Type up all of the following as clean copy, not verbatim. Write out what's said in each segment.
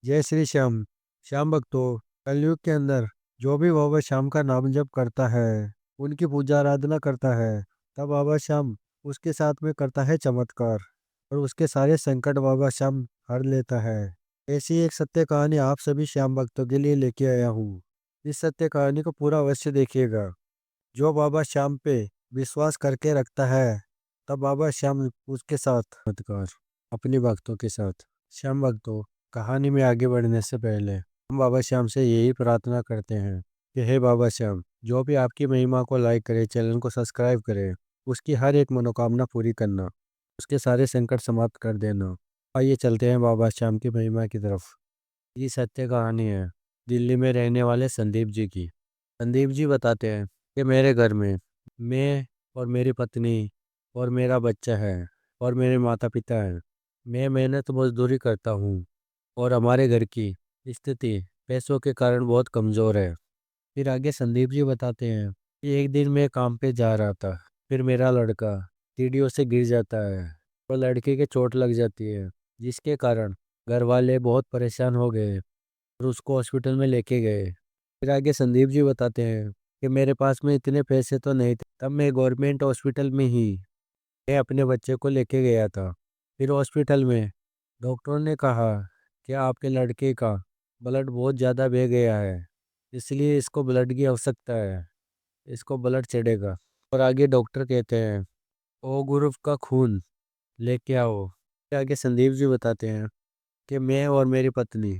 जय श्री श्याम। श्याम भक्तों, कलयुग के अंदर जो भी बाबा श्याम का नाम जप करता है, उनकी पूजा आराधना करता है, तब बाबा श्याम उसके साथ में करता है चमत्कार और उसके सारे संकट बाबा श्याम हर लेता है। ऐसी एक सत्य कहानी आप सभी श्याम भक्तों के लिए लेके आया हूँ। इस सत्य कहानी को पूरा अवश्य देखिएगा। जो बाबा श्याम पे विश्वास करके रखता है, तब बाबा श्याम उसके साथ चमत्कार अपने भक्तों के साथ। श्याम भक्तों, कहानी में आगे बढ़ने से पहले हम बाबा श्याम से यही प्रार्थना करते हैं कि हे बाबा श्याम, जो भी आपकी महिमा को लाइक करे, चैनल को सब्सक्राइब करे, उसकी हर एक मनोकामना पूरी करना, उसके सारे संकट समाप्त कर देना। आइए चलते हैं बाबा श्याम की महिमा की तरफ। ये सत्य कहानी है दिल्ली में रहने वाले संदीप जी की। संदीप जी बताते हैं कि मेरे घर में मैं और मेरी पत्नी और मेरा बच्चा है और मेरे माता पिता हैं। मैं मेहनत मजदूरी करता हूँ और हमारे घर की स्थिति पैसों के कारण बहुत कमज़ोर है। फिर आगे संदीप जी बताते हैं कि एक दिन मैं काम पे जा रहा था, फिर मेरा लड़का सीढ़ियों से गिर जाता है और लड़के के चोट लग जाती है, जिसके कारण घर वाले बहुत परेशान हो गए और उसको हॉस्पिटल में लेके गए। फिर आगे संदीप जी बताते हैं कि मेरे पास में इतने पैसे तो नहीं थे, तब मैं गवर्नमेंट हॉस्पिटल में ही मैं अपने बच्चे को लेके गया था। फिर हॉस्पिटल में डॉक्टर ने कहा कि आपके लड़के का ब्लड बहुत ज़्यादा बह गया है, इसलिए इसको ब्लड की आवश्यकता है, इसको ब्लड चढ़ेगा। और आगे डॉक्टर कहते हैं ओ ग्रुप का खून लेके आओ। फिर आगे संदीप जी बताते हैं कि मैं और मेरी पत्नी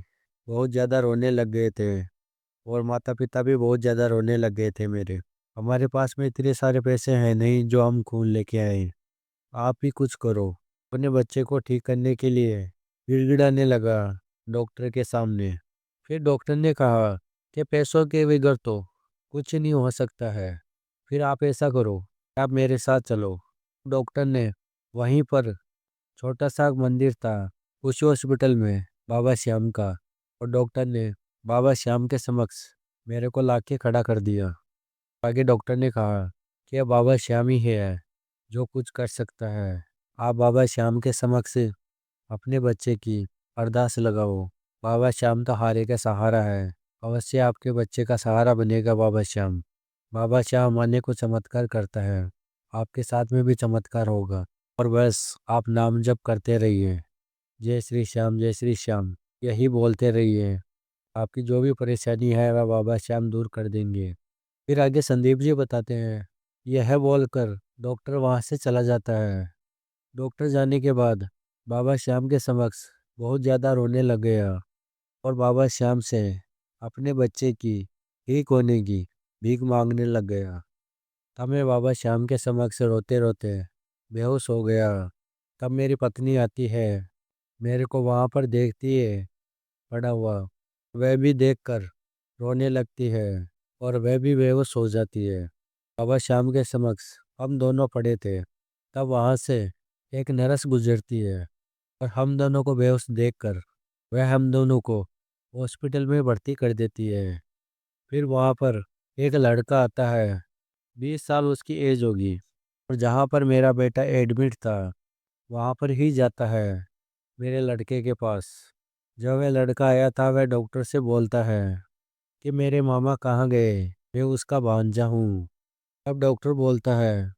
बहुत ज़्यादा रोने लग गए थे और माता पिता भी बहुत ज़्यादा रोने लग गए थे मेरे। हमारे पास में इतने सारे पैसे हैं नहीं जो हम खून लेके आए, आप ही कुछ करो। अपने बच्चे को ठीक करने के लिए गिड़गिड़ाने लगा डॉक्टर के सामने। फिर डॉक्टर ने कहा कि पैसों के बगैर तो कुछ नहीं हो सकता है, फिर आप ऐसा करो, आप मेरे साथ चलो। डॉक्टर ने वहीं पर छोटा सा मंदिर था उस हॉस्पिटल में बाबा श्याम का, और डॉक्टर ने बाबा श्याम के समक्ष मेरे को लाके खड़ा कर दिया। आगे डॉक्टर ने कहा कि अब बाबा श्याम ही है जो कुछ कर सकता है। आप बाबा श्याम के समक्ष अपने बच्चे की अरदास लगाओ। बाबा श्याम तो हारे का सहारा है, अवश्य आपके बच्चे का सहारा बनेगा बाबा श्याम। बाबा श्याम आने को चमत्कार करता है, आपके साथ में भी चमत्कार होगा। और बस आप नाम जप करते रहिए, जय श्री श्याम यही बोलते रहिए। आपकी जो भी परेशानी है वह बाबा श्याम दूर कर देंगे। फिर आगे संदीप जी बताते हैं यह बोलकर डॉक्टर वहाँ से चला जाता है। डॉक्टर जाने के बाद बाबा श्याम के समक्ष बहुत ज़्यादा रोने लग गया और बाबा श्याम से अपने बच्चे की ठीक होने की भीख मांगने लग गया। तब मैं बाबा श्याम के समक्ष रोते रोते बेहोश हो गया। तब मेरी पत्नी आती है, मेरे को वहाँ पर देखती है पड़ा हुआ, वह भी देखकर रोने लगती है और वह भी बेहोश हो जाती है। बाबा श्याम के समक्ष हम दोनों पड़े थे। तब वहाँ से एक नर्स गुजरती है और हम दोनों को बेहोश देखकर वह हम दोनों को हॉस्पिटल में भर्ती कर देती है। फिर वहाँ पर एक लड़का आता है, 20 साल उसकी एज होगी, और जहाँ पर मेरा बेटा एडमिट था वहाँ पर ही जाता है मेरे लड़के के पास। जब वह लड़का आया था वह डॉक्टर से बोलता है कि मेरे मामा कहाँ गए, मैं उसका भांजा हूँ। अब डॉक्टर बोलता है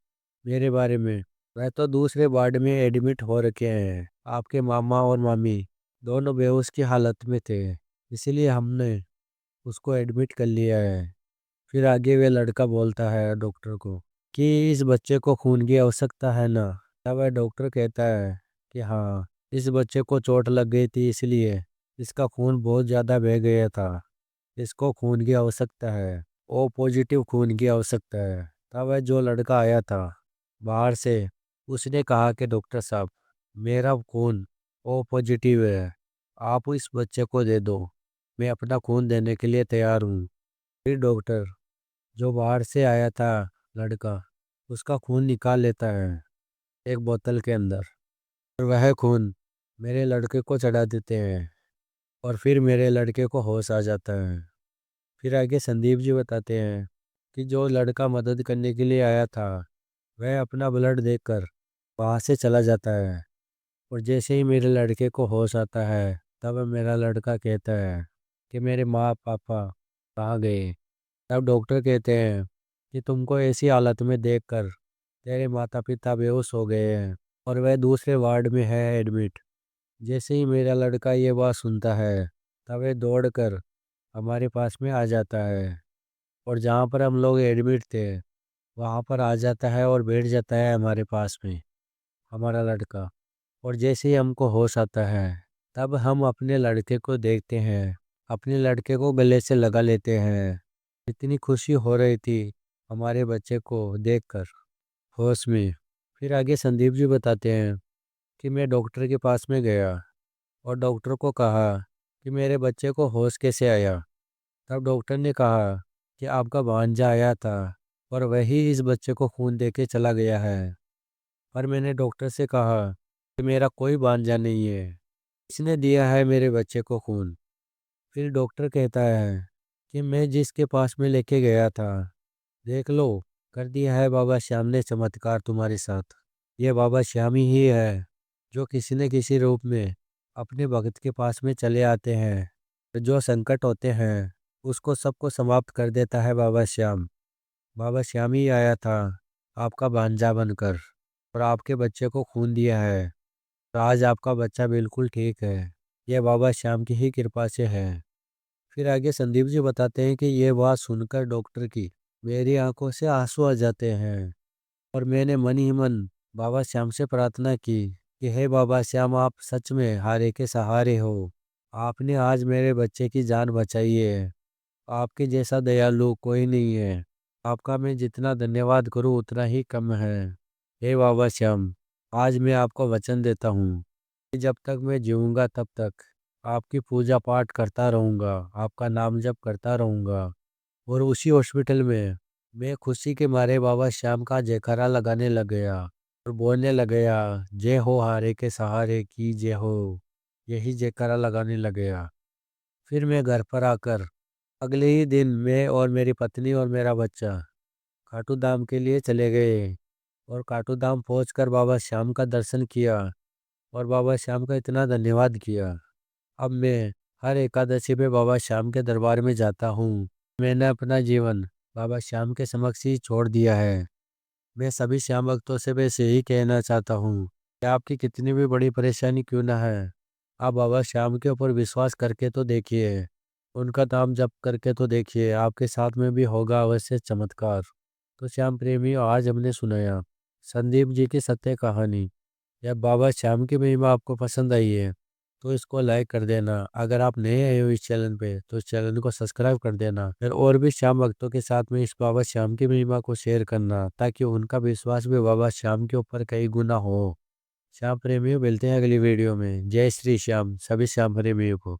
मेरे बारे में, वह तो दूसरे वार्ड में एडमिट हो रखे हैं, आपके मामा और मामी दोनों बेहोश की हालत में थे, इसीलिए हमने उसको एडमिट कर लिया है। फिर आगे वे लड़का बोलता है डॉक्टर को कि इस बच्चे को खून की आवश्यकता है ना। तब वह डॉक्टर कहता है कि हाँ, इस बच्चे को चोट लग गई थी इसलिए इसका खून बहुत ज़्यादा बह गया था, इसको खून की आवश्यकता है, ओ पॉजिटिव खून की आवश्यकता है। तब वह जो लड़का आया था बाहर से, उसने कहा कि डॉक्टर साहब, मेरा खून ओ पॉजिटिव है, आप इस बच्चे को दे दो, मैं अपना खून देने के लिए तैयार हूँ। फिर डॉक्टर जो बाहर से आया था लड़का, उसका खून निकाल लेता है एक बोतल के अंदर, और वह खून मेरे लड़के को चढ़ा देते हैं और फिर मेरे लड़के को होश आ जाता है। फिर आगे संदीप जी बताते हैं कि जो लड़का मदद करने के लिए आया था वह अपना ब्लड देकर वहाँ से चला जाता है, और जैसे ही मेरे लड़के को होश आता है तब मेरा लड़का कहता है कि मेरे माँ पापा कहाँ गए। तब डॉक्टर कहते हैं कि तुमको ऐसी हालत में देखकर तेरे माता पिता बेहोश हो गए हैं और वह दूसरे वार्ड में है एडमिट। जैसे ही मेरा लड़का ये बात सुनता है तब वह दौड़ कर हमारे पास में आ जाता है और जहाँ पर हम लोग एडमिट थे वहाँ पर आ जाता है और बैठ जाता है हमारे पास में, हमारा लड़का। और जैसे ही हमको होश आता है तब हम अपने लड़के को देखते हैं, अपने लड़के को गले से लगा लेते हैं। इतनी खुशी हो रही थी हमारे बच्चे को देखकर होश में। फिर आगे संदीप जी बताते हैं कि मैं डॉक्टर के पास में गया और डॉक्टर को कहा कि मेरे बच्चे को होश कैसे आया। तब डॉक्टर ने कहा कि आपका भांजा आया था और वही इस बच्चे को खून दे के चला गया है। पर मैंने डॉक्टर से कहा कि मेरा कोई भांजा नहीं है, इसने दिया है मेरे बच्चे को खून। फिर डॉक्टर कहता है कि मैं जिसके पास में लेके गया था, देख लो, कर दिया है बाबा श्याम ने चमत्कार तुम्हारे साथ। ये बाबा श्याम ही है जो किसी न किसी रूप में अपने भक्त के पास में चले आते हैं। तो जो संकट होते हैं उसको सबको समाप्त कर देता है बाबा श्याम। बाबा श्याम ही आया था आपका भांजा बनकर और आपके बच्चे को खून दिया है। तो आज आपका बच्चा बिल्कुल ठीक है। यह बाबा श्याम की ही कृपा से है। फिर आगे संदीप जी बताते हैं कि ये बात सुनकर डॉक्टर की मेरी आंखों से आंसू आ जाते हैं और मैंने मन ही मन बाबा श्याम से प्रार्थना की कि हे बाबा श्याम, आप सच में हारे के सहारे हो। आपने आज मेरे बच्चे की जान बचाई है। आपके जैसा दयालु कोई नहीं है। आपका मैं जितना धन्यवाद करूं उतना ही कम है। हे बाबा श्याम, आज मैं आपको वचन देता हूँ कि जब तक मैं जीऊँगा तब तक आपकी पूजा पाठ करता रहूँगा, आपका नाम जप करता रहूँगा। और उसी हॉस्पिटल में मैं खुशी के मारे बाबा श्याम का जयकारा लगाने लग गया और बोलने लग गया, जय हो हारे के सहारे की जय हो। यही जयकारा लगाने लग गया। फिर मैं घर पर आकर अगले ही दिन मैं और मेरी पत्नी और मेरा बच्चा खाटू धाम के लिए चले गए और खाटू धाम पहुँचकर बाबा श्याम का दर्शन किया और बाबा श्याम का इतना धन्यवाद किया। अब मैं हर एकादशी पे बाबा श्याम के दरबार में जाता हूँ। मैंने अपना जीवन बाबा श्याम के समक्ष ही छोड़ दिया है। मैं सभी श्याम भक्तों से बस यही कहना चाहता हूँ कि आपकी कितनी भी बड़ी परेशानी क्यों ना है, आप बाबा श्याम के ऊपर विश्वास करके तो देखिए, उनका नाम जप करके तो देखिए, आपके साथ में भी होगा अवश्य चमत्कार। तो श्याम प्रेमियों, आज हमने सुनाया संदीप जी की सत्य कहानी। या बाबा श्याम की महिमा आपको पसंद आई है तो इसको लाइक कर देना। अगर आप नए आए हो इस चैनल पे तो इस चैनल को सब्सक्राइब कर देना। फिर और भी श्याम भक्तों के साथ में इस बाबा श्याम की महिमा को शेयर करना ताकि उनका विश्वास भी बाबा श्याम के ऊपर कई गुना हो। श्याम प्रेमियों, मिलते हैं अगली वीडियो में। जय श्री श्याम सभी श्याम प्रेमियों को।